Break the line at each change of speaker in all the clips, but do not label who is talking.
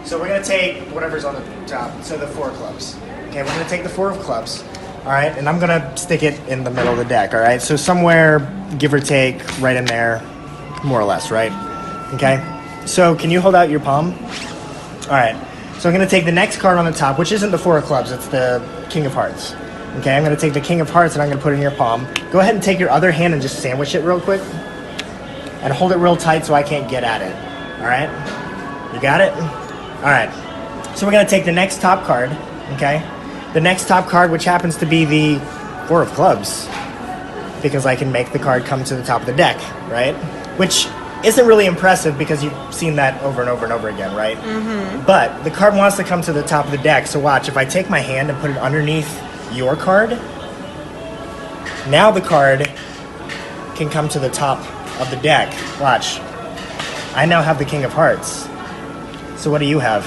So we're going to take whatever's on the top, so the 4 clubs. Okay, we're going to take the 4 of clubs, all right, and I'm going to stick it in the middle of the deck, all right? So somewhere, give or take, right in there, more or less, right? Okay, so can you hold out your palm? All right, so I'm going to take the next card on the top, which isn't the 4 of clubs, it's the King of Hearts. Okay, I'm going to take the King of Hearts and I'm going to put it in your palm. Go ahead and take your other hand and just sandwich it real quick. And hold it real tight so I can't get at it. All right? You got it? All right. So we're going to take the next top card, okay? The next top card, which happens to be the 4 of clubs, because I can make the card come to the top of the deck, right? Which isn't really impressive because you've seen that over and over and over again, right? Mm-hmm. But the card wants to come to the top of the deck, so watch. If I take my hand and put it underneath your card, now the card can come to the top of the deck. Watch. I now have the King of Hearts. So what do you have?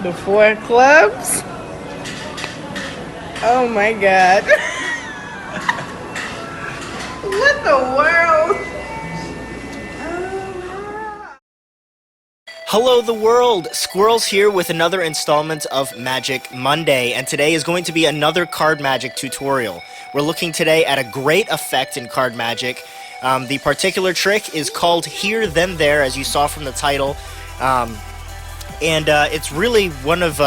The 4 clubs? Oh my god. What the world?
Hello the world! Skwirls here with another installment of Magic Monday, and today is going to be another card magic tutorial. We're looking today at a great effect in card magic. The particular trick is called Here Then There, as you saw from the title, and it's really one of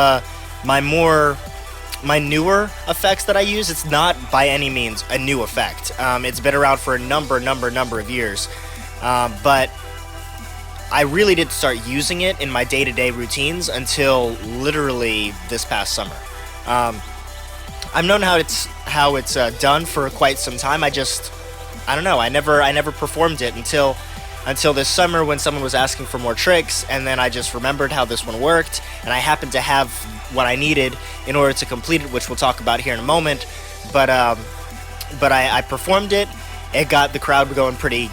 my newer effects that I use. It's not by any means a new effect. It's been around for a number of years, but I really didn't start using it in my day-to-day routines until literally this past summer. I've known how it's done for quite some time. I don't know. I never performed it until this summer when someone was asking for more tricks, and then I just remembered how this one worked, and I happened to have what I needed in order to complete it, which we'll talk about here in a moment. But I performed it. It got the crowd going pretty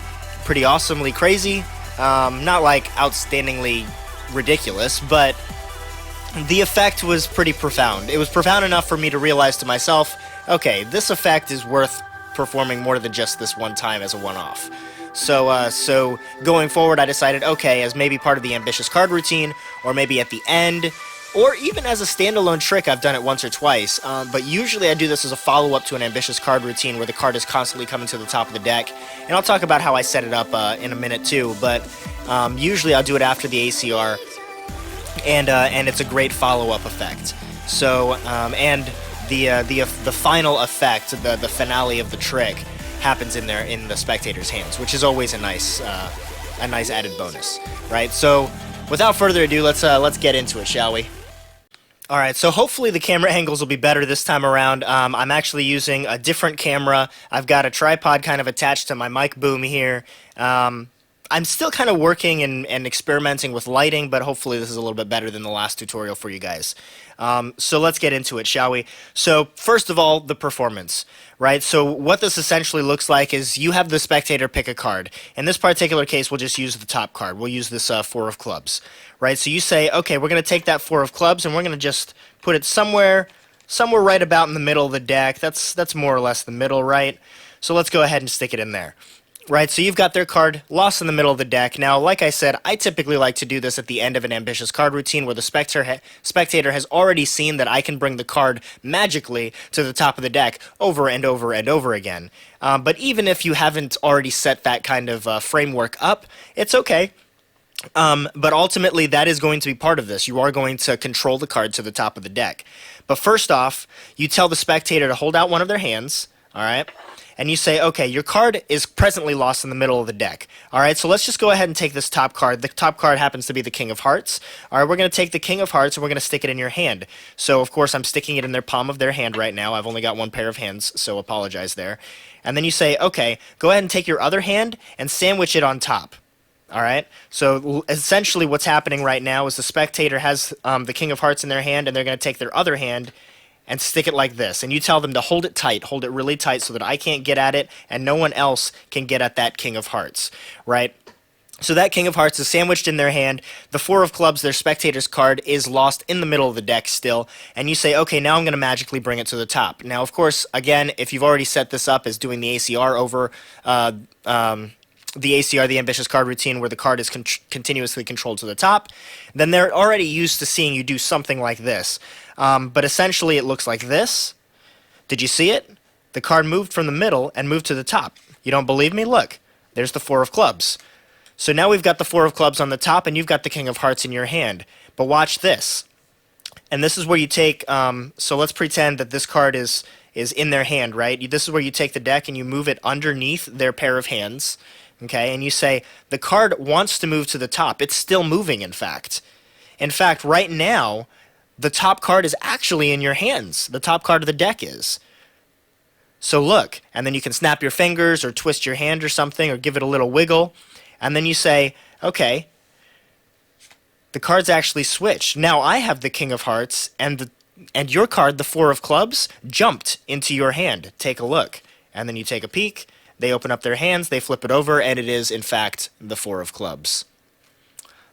awesomely crazy. Not like outstandingly ridiculous, but the effect was pretty profound. It was profound enough for me to realize to myself, okay, this effect is worth performing more than just this one time as a one-off. So going forward, I decided, okay, as maybe part of the ambitious card routine, or maybe at the end, or even as a standalone trick. I've done it once or twice, but usually I do this as a follow-up to an ambitious card routine where the card is constantly coming to the top of the deck, and I'll talk about how I set it up in a minute too, but usually I'll do it after the ACR, and it's a great follow-up effect. So, and the final effect, the finale of the trick, happens in the spectator's hands, which is always a nice added bonus, right? So, without further ado, let's get into it, shall we? All right, so hopefully the camera angles will be better this time around. I'm actually using a different camera. I've got a tripod kind of attached to my mic boom here. I'm still kind of working and experimenting with lighting, but hopefully this is a little bit better than the last tutorial for you guys. So let's get into it, shall we? So first of all, the performance, right? So what this essentially looks like is you have the spectator pick a card. In this particular case, we'll just use the top card. We'll use this 4 of clubs, right? So you say, okay, we're going to take that 4 of clubs and we're going to just put it somewhere right about in the middle of the deck. That's more or less the middle, right? So let's go ahead and stick it in there. Right, so you've got their card lost in the middle of the deck. Now, like I said, I typically like to do this at the end of an ambitious card routine where the spectator has already seen that I can bring the card magically to the top of the deck over and over and over again. But even if you haven't already set that kind of framework up, it's okay. But ultimately, that is going to be part of this. You are going to control the card to the top of the deck. But first off, you tell the spectator to hold out one of their hands, all right? And you say, okay, your card is presently lost in the middle of the deck. All right, so let's just go ahead and take this top card. The top card happens to be the King of Hearts. All right, we're going to take the King of Hearts and we're going to stick it in your hand. So, of course, I'm sticking it in their palm of their hand right now. I've only got one pair of hands, so apologize there. And then you say, okay, go ahead and take your other hand and sandwich it on top. All right, so essentially what's happening right now is the spectator has the King of Hearts in their hand, and they're going to take their other hand and stick it like this. And you tell them to hold it tight, hold it really tight so that I can't get at it and no one else can get at that King of Hearts, right? So that King of Hearts is sandwiched in their hand. The 4 of clubs, their spectator's card, is lost in the middle of the deck still. And you say, okay, now I'm going to magically bring it to the top. Now, of course, again, if you've already set this up as doing the ACR over the ACR, the ambitious card routine, where the card is continuously controlled to the top, then they're already used to seeing you do something like this. But essentially, it looks like this. Did you see it? The card moved from the middle and moved to the top. You don't believe me? Look, there's the four of clubs. So now we've got the four of clubs on the top, and you've got the king of hearts in your hand. But watch this. And this is where you take, so let's pretend that this card is in their hand, right? This is where you take the deck and you move it underneath their pair of hands, okay? And you say, the card wants to move to the top. It's still moving, in fact. In fact, right now, the top card is actually in your hands. The top card of the deck is. So look, and then you can snap your fingers or twist your hand or something or give it a little wiggle. And then you say, okay, the cards actually switched. Now I have the king of hearts, and your card, the four of clubs, jumped into your hand. Take a look. And then you take a peek. They open up their hands, they flip it over, and it is, in fact, the four of clubs.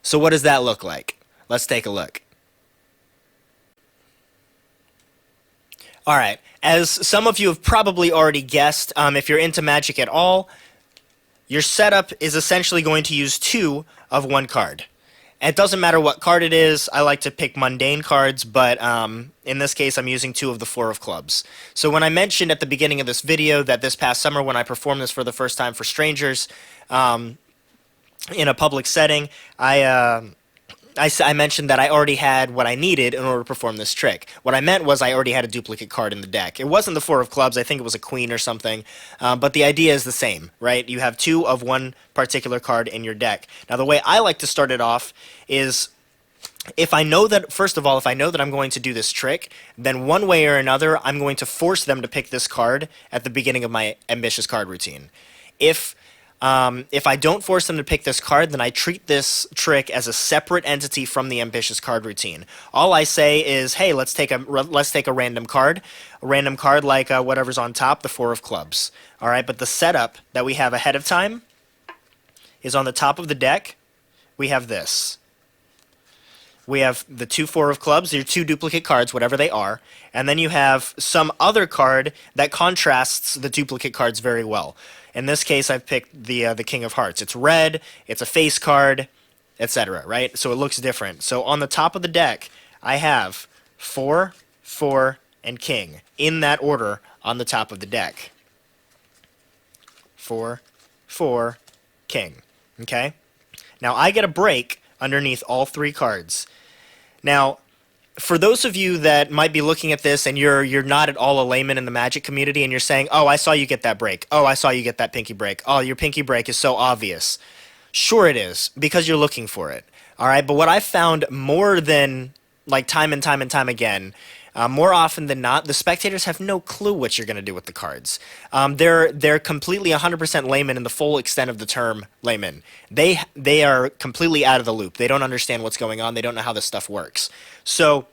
So what does that look like? Let's take a look. All right, as some of you have probably already guessed, if you're into Magic at all, your setup is essentially going to use two of one card. And it doesn't matter what card it is. I like to pick mundane cards, but in this case, I'm using two of the four of clubs. So when I mentioned at the beginning of this video that this past summer when I performed this for the first time for strangers in a public setting, I mentioned that I already had what I needed in order to perform this trick. What I meant was I already had a duplicate card in the deck. It wasn't the four of clubs. I think it was a queen or something. But the idea is the same, right? You have two of one particular card in your deck. Now, the way I like to start it off is if I know that, first of all, if I know that I'm going to do this trick, then one way or another, I'm going to force them to pick this card at the beginning of my ambitious card routine. If I don't force them to pick this card, then I treat this trick as a separate entity from the ambitious card routine. All I say is, hey, let's take a random card like whatever's on top, the four of clubs. All right, but the setup that we have ahead of time is on the top of the deck. We have this. We have the two four of clubs, your two duplicate cards, whatever they are, and then you have some other card that contrasts the duplicate cards very well. In this case, I've picked the king of hearts. It's red, it's a face card, etc., right? So it looks different. So on the top of the deck, I have 4, 4, and king in that order on the top of the deck. 4, 4, king, okay? Now I get a break underneath all three cards. Now, for those of you that might be looking at this and you're not at all a layman in the Magic community and you're saying, oh, I saw you get that break. Oh, I saw you get that pinky break. Oh, your pinky break is so obvious. Sure it is, because you're looking for it. All right, but what I've found more than like time and time and time again, more often than not, the spectators have no clue what you're going to do with the cards. They're completely 100% layman in the full extent of the term layman. They are completely out of the loop. They don't understand what's going on. They don't know how this stuff works. So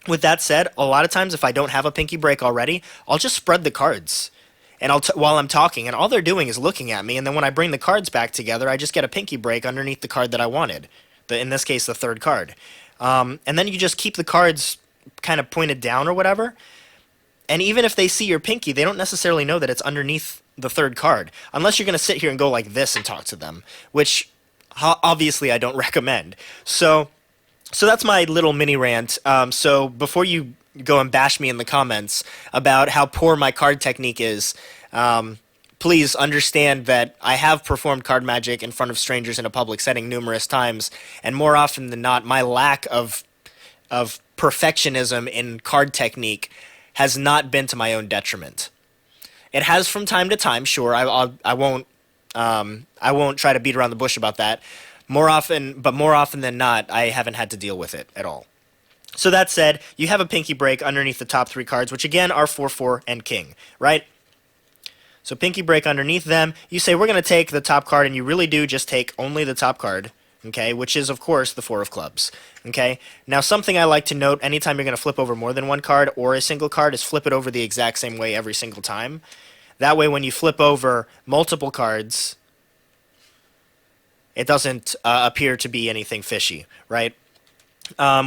with that said, a lot of times if I don't have a pinky break already, I'll just spread the cards. And while I'm talking, and all they're doing is looking at me, and then when I bring the cards back together, I just get a pinky break underneath the card that I wanted. In this case, the third card. And then you just keep the cards kind of pointed down or whatever. And even if they see your pinky, they don't necessarily know that it's underneath the third card. Unless you're going to sit here and go like this and talk to them, which obviously I don't recommend. So that's my little mini rant. So before you go and bash me in the comments about how poor my card technique is, please understand that I have performed card magic in front of strangers in a public setting numerous times, and more often than not, my lack of perfectionism in card technique has not been to my own detriment. It has from time to time, sure. I won't try to beat around the bush about that. More often than not, I haven't had to deal with it at all. So that said, you have a pinky break underneath the top three cards, which again are 4, 4, and king, right? So pinky break underneath them. You say we're going to take the top card, and you really do just take only the top card, okay, which is, of course, the four of clubs, okay? Now, something I like to note anytime you're going to flip over more than one card or a single card is flip it over the exact same way every single time. That way, when you flip over multiple cards, it doesn't appear to be anything fishy, right?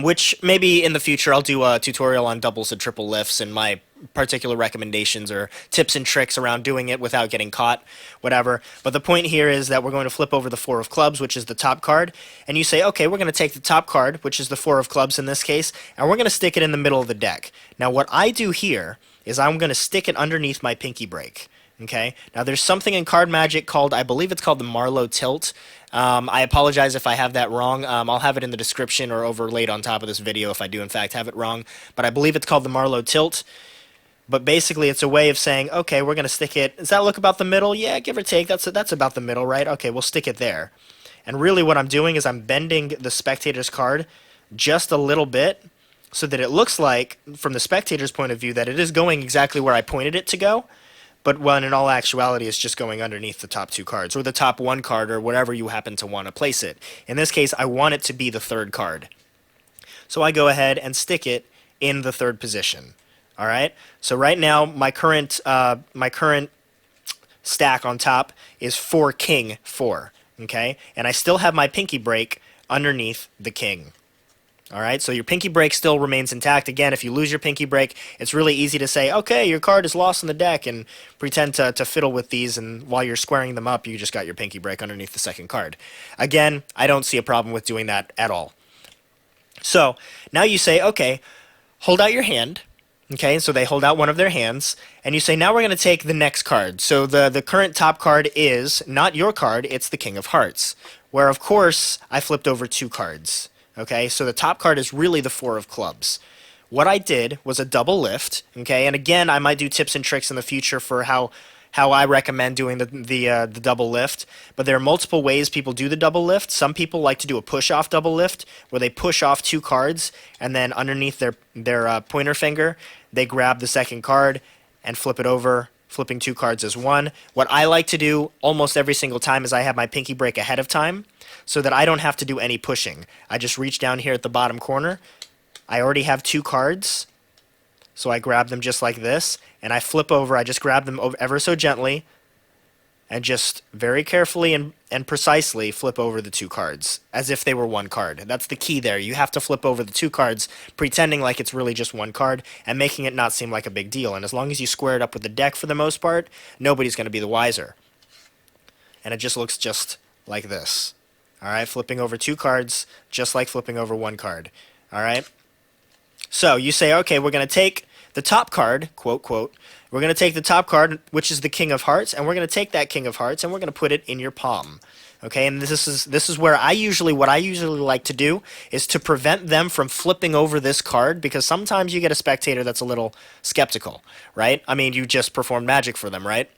which maybe in the future I'll do a tutorial on doubles and triple lifts and my particular recommendations or tips and tricks around doing it without getting caught, whatever. But the point here is that we're going to flip over the four of clubs, which is the top card, and you say, okay, we're going to take the top card, which is the four of clubs in this case, and we're going to stick it in the middle of the deck. Now what I do here is I'm going to stick it underneath my pinky break. Okay. Now there's something in card magic called, I believe it's called the Marlowe tilt. I apologize if I have that wrong. I'll have it in the description or overlaid on top of this video if I do in fact have it wrong. But I believe it's called the Marlowe tilt. But basically it's a way of saying, okay, we're going to stick it. Does that look about the middle? Yeah, give or take. That's about the middle, right? Okay, we'll stick it there. And really what I'm doing is I'm bending the spectator's card just a little bit so that it looks like, from the spectator's point of view, that it is going exactly where I pointed it to go. But when in all actuality it's just going underneath the top two cards, or the top one card, or whatever you happen to want to place it. In this case, I want it to be the third card. So I go ahead and stick it in the third position. All right. So right now my current stack on top is 4 king 4. Okay, and I still have my pinky break underneath the king. All right, so your pinky break still remains intact. Again, if you lose your pinky break, it's really easy to say, okay, your card is lost in the deck, and pretend to fiddle with these, and while you're squaring them up, you just got your pinky break underneath the second card. Again, I don't see a problem with doing that at all. So now you say, okay, hold out your hand. Okay, so they hold out one of their hands, and you say, now we're going to take the next card. So the current top card is not your card, it's the King of Hearts, where, of course, I flipped over 2 cards. Okay, so the top card is really the 4 of clubs. What I did was a double lift, okay, and again, I might do tips and tricks in the future for how I recommend doing the double lift, but there are multiple ways people do the double lift. Some people like to do a push-off double lift, where they push off 2 cards, and then underneath their pointer finger, they grab the second card and flip it over, flipping 2 cards as one. What I like to do almost every single time is I have my pinky break ahead of time, so that I don't have to do any pushing. I just reach down here at the bottom corner. I already have 2 cards, so I grab them just like this, and I flip over. I just grab them ever so gently, and just very carefully and precisely flip over the 2 cards, as if they were 1 card. That's the key there. You have to flip over the 2 cards, pretending like it's really just 1 card, and making it not seem like a big deal. And as long as you square it up with the deck for the most part, nobody's going to be the wiser. And it just looks just like this. All right, flipping over 2 cards, just like flipping over 1 card. All right? So you say, okay, we're going to take the top card, quote, quote, we're going to take the top card, which is the King of Hearts, and we're going to take that King of Hearts, and we're going to put it in your palm. Okay, and this is where what I usually like to do is to prevent them from flipping over this card, because sometimes you get a spectator that's a little skeptical, right? I mean, you just performed magic for them, right?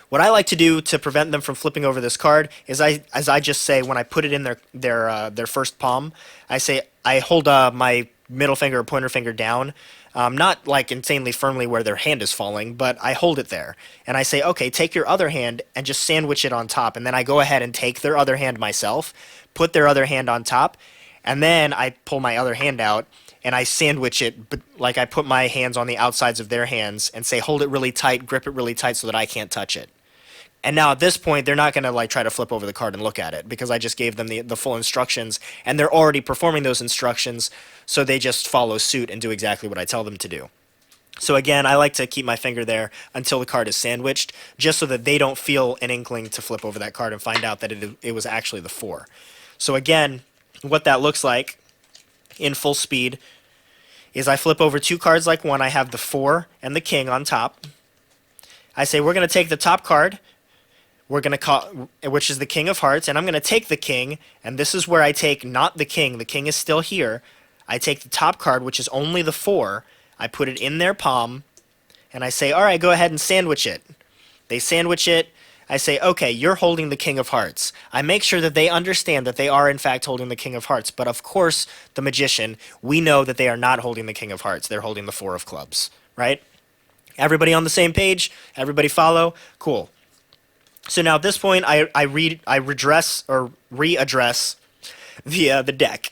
What I like to do to prevent them from flipping over this card is as I just say, when I put it in their first palm, I hold my middle finger or pointer finger down, not like insanely firmly where their hand is falling, but I hold it there. And I say, okay, take your other hand and just sandwich it on top. And then I go ahead and take their other hand myself, put their other hand on top, and then I pull my other hand out and I sandwich it, but like I put my hands on the outsides of their hands and say, hold it really tight, grip it really tight so that I can't touch it. And now at this point, they're not going to like try to flip over the card and look at it, because I just gave them the full instructions, and they're already performing those instructions, so they just follow suit and do exactly what I tell them to do. So again, I like to keep my finger there until the card is sandwiched, just so that they don't feel an inkling to flip over that card and find out that it was actually the 4. So again, what that looks like in full speed is I flip over 2 cards like one. I have the 4 and the King on top. I say we're going to take the top card, which is the King of Hearts, and I'm going to take the King, and this is where I take not the King. The King is still here. I take the top card, which is only the 4. I put it in their palm, and I say, all right, go ahead and sandwich it. They sandwich it. I say, okay, you're holding the King of Hearts. I make sure that they understand that they are, in fact, holding the King of Hearts. But, of course, the magician, we know that they are not holding the King of Hearts. They're holding the 4 of clubs, right? Everybody on the same page? Everybody follow? Cool. So now at this point, I readdress the deck.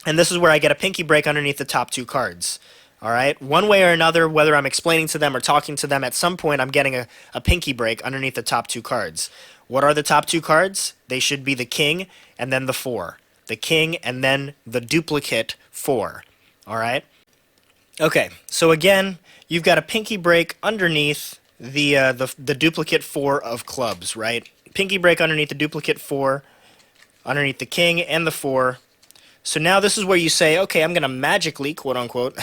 And this is where I get a pinky break underneath the top 2 cards. All right? One way or another, whether I'm explaining to them or talking to them, at some point I'm getting a pinky break underneath the top 2 cards. What are the top 2 cards? They should be the King and then the 4. the king, and then the duplicate 4. All right? Okay, so again, you've got a pinky break underneath the duplicate 4 of clubs, right? Pinky break underneath the duplicate 4, underneath the king and the 4. So now this is where you say, okay, I'm going to magically, quote unquote,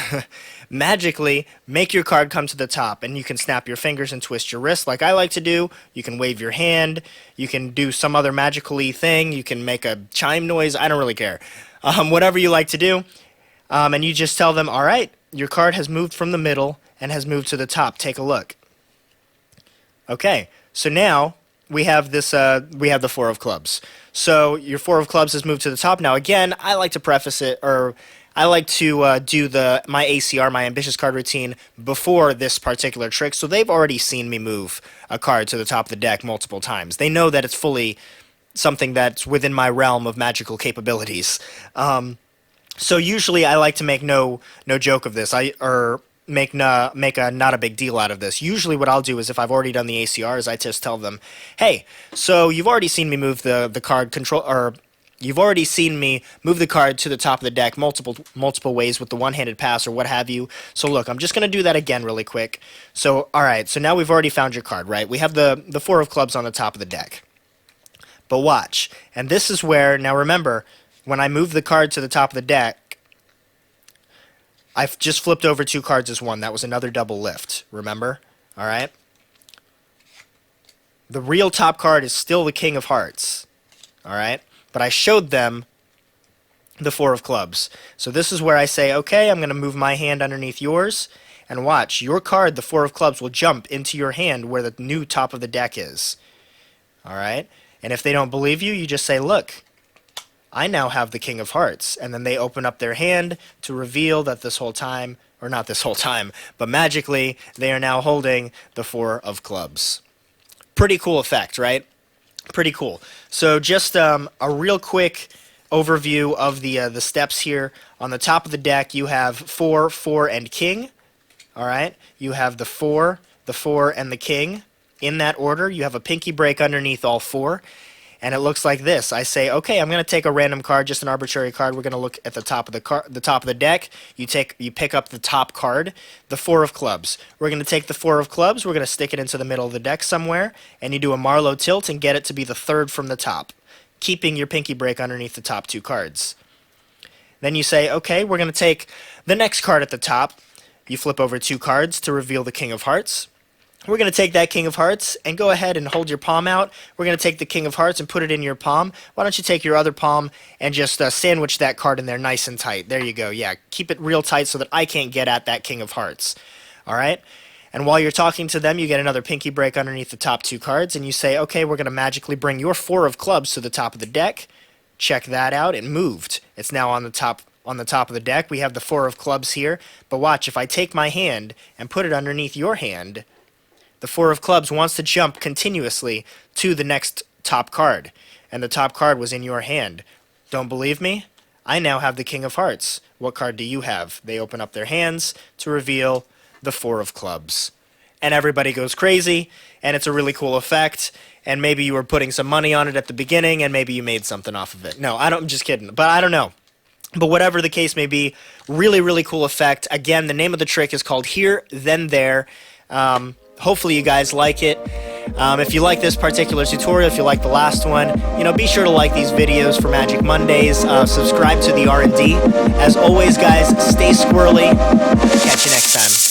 magically make your card come to the top. And you can snap your fingers and twist your wrist like I like to do. You can wave your hand. You can do some other magical-y thing. You can make a chime noise. I don't really care. Whatever you like to do. And you just tell them, all right, your card has moved from the middle and has moved to the top. Take a look. Okay, so now we have this. We have the 4 of clubs. So your 4 of clubs has moved to the top. Now again, I like to preface it, or I like to do my ACR, my ambitious card routine, before this particular trick. So they've already seen me move a card to the top of the deck multiple times. They know that it's fully something that's within my realm of magical capabilities. So usually I like to make no joke of this. Make a not a big deal out of this. Usually what I'll do is, if I've already done the ACR, is I just tell them, hey, so you've already seen me move the card control, or you've already seen me move the card to the top of the deck multiple ways with the one-handed pass or what have you. So look, I'm just going to do that again really quick. So, all right, so now we've already found your card, right? We have the 4 of clubs on the top of the deck. But watch, and this is where, now remember, when I move the card to the top of the deck, I've just flipped over 2 cards as 1. That was another double lift, remember? All right? The real top card is still the King of Hearts, all right? But I showed them the 4 of clubs. So this is where I say, okay, I'm going to move my hand underneath yours, and watch, your card, the 4 of clubs, will jump into your hand where the new top of the deck is, all right? And if they don't believe you, you just say, look, I now have the King of Hearts. And then they open up their hand to reveal that this whole time, or not this whole time, but magically, they are now holding the 4 of clubs. Pretty cool effect, right? Pretty cool. So just a real quick overview of the steps here. On the top of the deck, you have 4, 4, and king. All right? You have the 4, and the king. In that order, you have a pinky break underneath all 4. And it looks like this. I say, okay, I'm going to take a random card, just an arbitrary card. We're going to look at the top of the top of the deck. You pick up the top card, the 4 of clubs. We're going to take the 4 of clubs. We're going to stick it into the middle of the deck somewhere, and you do a Marlowe tilt and get it to be the 3rd from the top, keeping your pinky break underneath the top 2 cards. Then you say, okay, we're going to take the next card at the top. You flip over 2 cards to reveal the King of Hearts. We're going to take that King of Hearts and go ahead and hold your palm out. We're going to take the King of Hearts and put it in your palm. Why don't you take your other palm and just sandwich that card in there nice and tight. There you go. Yeah, keep it real tight so that I can't get at that King of Hearts. All right? And while you're talking to them, you get another pinky break underneath the top 2 cards, and you say, okay, we're going to magically bring your 4 of clubs to the top of the deck. Check that out. It moved. It's now on the top of the deck. We have the 4 of clubs here. But watch, if I take my hand and put it underneath your hand, the 4 of clubs wants to jump continuously to the next top card, and the top card was in your hand. Don't believe me? I now have the King of Hearts. What card do you have? They open up their hands to reveal the 4 of clubs. And everybody goes crazy, and it's a really cool effect, and maybe you were putting some money on it at the beginning, and maybe you made something off of it. No, I'm just kidding, but I don't know. But whatever the case may be, really, really cool effect. Again, the name of the trick is called Here, Then There. Hopefully you guys like it. If you like this particular tutorial, if you like the last one, be sure to like these videos for Magic Mondays. Subscribe to the R&D. As always, guys, stay squirrely. Catch you next time.